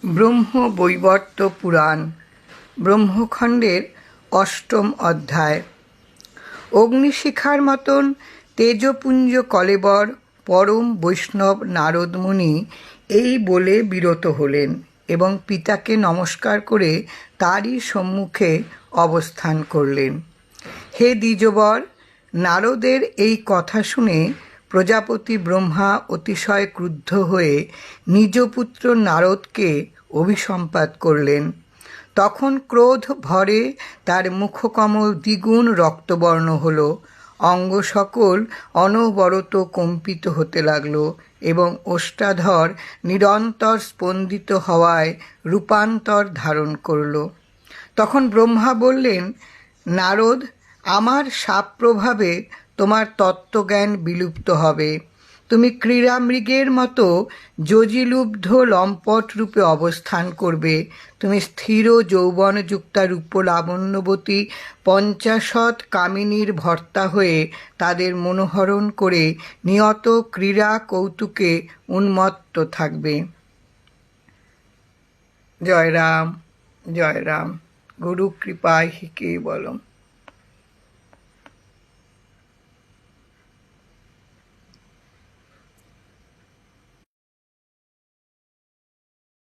ব্রহ্মবৈবর্ত পুরাণ ব্রহ্মখণ্ডের অষ্টম অধ্যায়। অগ্নিশিখার মতন তেজপুঞ্জ কলেবর পরম বৈষ্ণব নারদ মুনি এই বলে বিরত হলেন এবং পিতাকে নমস্কার করে তারই সম্মুখে অবস্থান করলেন। হে দ্বিজবর, নারদের এই কথা শুনে প্রজাপতি ব্রহ্মা অতিশয় ক্রুদ্ধ হয়ে নিজ পুত্র নারদকে অভিসম্পাত করলেন। তখন ক্রোধ ভরে তার মুখকমল দ্বিগুণ রক্তবর্ণ হল, অঙ্গ সকল অনবরত কম্পিত হতে লাগল এবং ওষ্ঠাধর নিরন্তর স্পন্দিত হওয়ায় রূপান্তর ধারণ করল। তখন ব্রহ্মা বললেন, নারদ, আমার শাপ প্রভাবে তোমার তত্ত্বজ্ঞান বিলুপ্ত হবে। তুমি ক্রীড়ামৃগের মতো যোজিলুব্ধ লম্পট রূপে অবস্থান করবে। তুমি স্থির যৌবনযুক্তা রূপলাবণ্যবতী 50 কামিনীর ভর্তা হয়ে তাদের মনোহরণ করে নিয়ত ক্রীড়া কৌতুকে উন্মত্ত থাকবে। জয় রাম, জয় রাম। গুরু কৃপায় হি কেবলম।